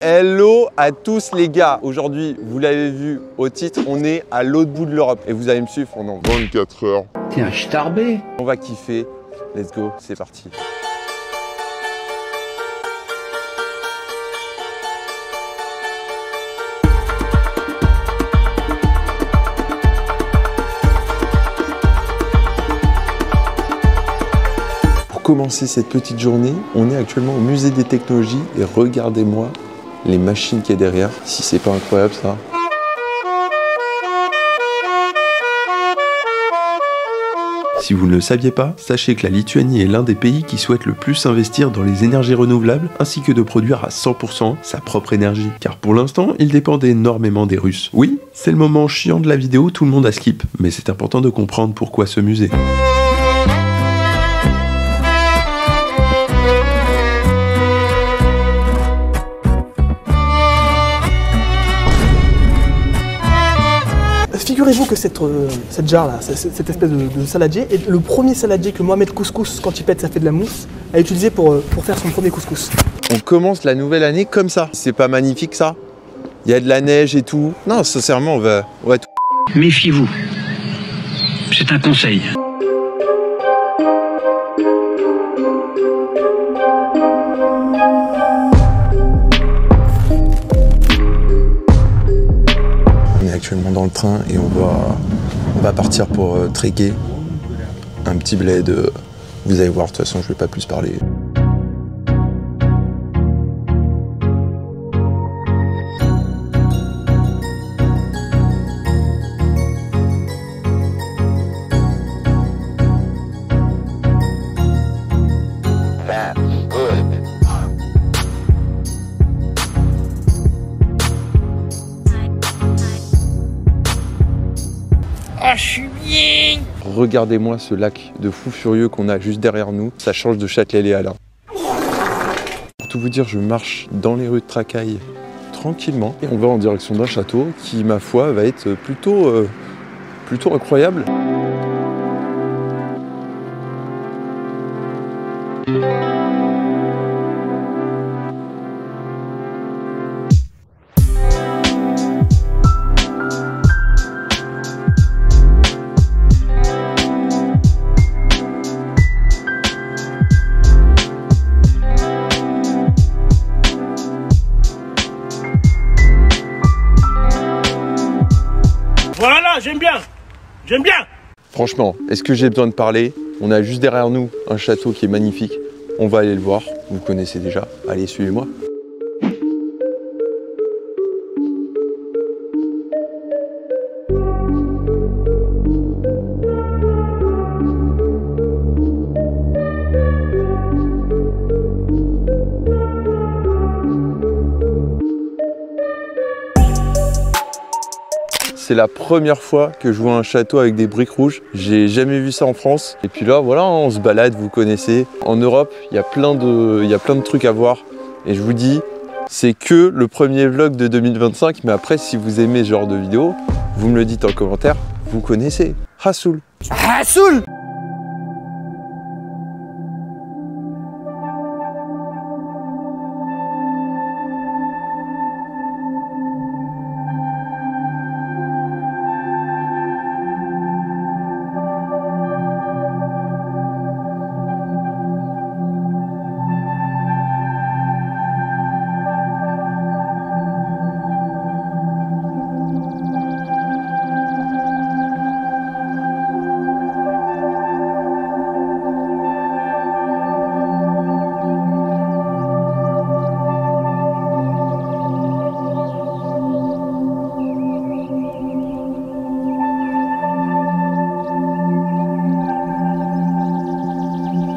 Hello à tous les gars. Aujourd'hui, vous l'avez vu au titre, on est à l'autre bout de l'Europe et vous allez me suivre pendant 24 heures. T'es un starbé. On va kiffer. Let's go, c'est parti. Pour commencer cette petite journée, on est actuellement au musée des technologies et regardez-moi les machines qu'il y a derrière, si c'est pas incroyable ça. Si vous ne le saviez pas, sachez que la Lituanie est l'un des pays qui souhaite le plus investir dans les énergies renouvelables ainsi que de produire à 100% sa propre énergie. Car pour l'instant, il dépend énormément des Russes. Oui, c'est le moment chiant de la vidéo, tout le monde a skip, mais c'est important de comprendre pourquoi ce musée. Figurez-vous que cette jarre là, cette espèce de saladier, est le premier saladier que Mohamed Couscous, quand il pète ça fait de la mousse, a utilisé pour faire son premier couscous. On commence la nouvelle année comme ça. C'est pas magnifique ça? Il y a de la neige et tout. Non, sincèrement, on va tout. Méfiez-vous. C'est un conseil. Actuellement dans le train et on va partir pour trekker un petit bled. Vous allez voir, de toute façon je vais pas plus parler. Ah, je suis bien. Regardez-moi ce lac de fou furieux qu'on a juste derrière nous. Ça change de Châtelet-les-Halles. Pour tout vous dire, je marche dans les rues de Tracaille tranquillement et on va en direction d'un château qui, ma foi, va être plutôt incroyable. Voilà, j'aime bien. J'aime bien. Franchement, est-ce que j'ai besoin de parler? On a juste derrière nous un château qui est magnifique. On va aller le voir. Vous connaissez déjà. Allez, suivez-moi. C'est la première fois que je vois un château avec des briques rouges. J'ai jamais vu ça en France. Et puis là, voilà, on se balade, vous connaissez. En Europe, il y a plein de trucs à voir. Et je vous dis, c'est que le premier vlog de 2025. Mais après, si vous aimez ce genre de vidéo, vous me le dites en commentaire. Vous connaissez Rassoul. Rassoul!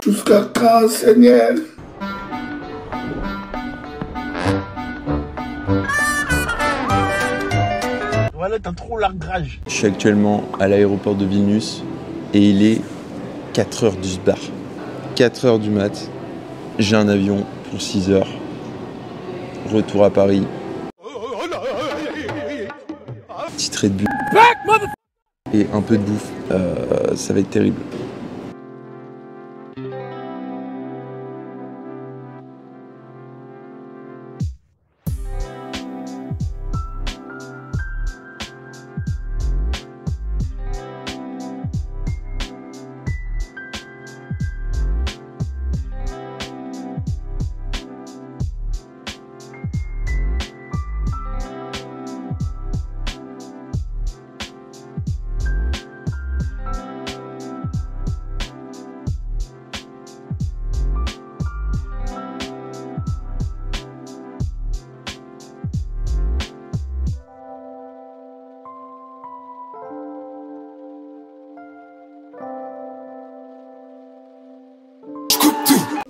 Jusqu'à quand, Seigneur? Voilà, t'as trop largage. Je suis actuellement à l'aéroport de Vilnius. Et il est 4 h du sbar. 4 h du mat. J'ai un avion pour 6 h. Retour à Paris. Petit trait de but. Et un peu de bouffe. Ça va être terrible.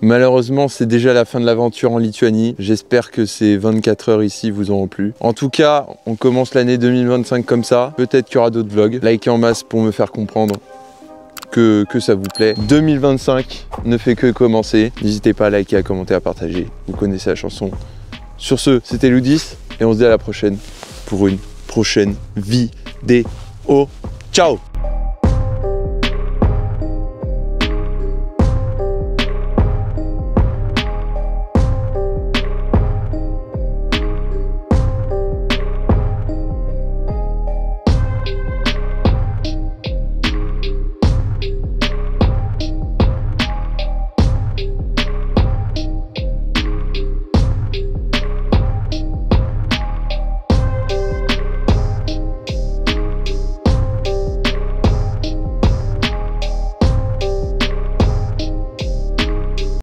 Malheureusement, c'est déjà la fin de l'aventure en Lituanie. J'espère que ces 24 heures ici vous auront plu. En tout cas, on commence l'année 2025 comme ça. Peut-être qu'il y aura d'autres vlogs. Likez en masse pour me faire comprendre que ça vous plaît. 2025 ne fait que commencer. N'hésitez pas à liker, à commenter, à partager. Vous connaissez la chanson. Sur ce, c'était Loudis et on se dit à la prochaine pour une prochaine vidéo. Ciao!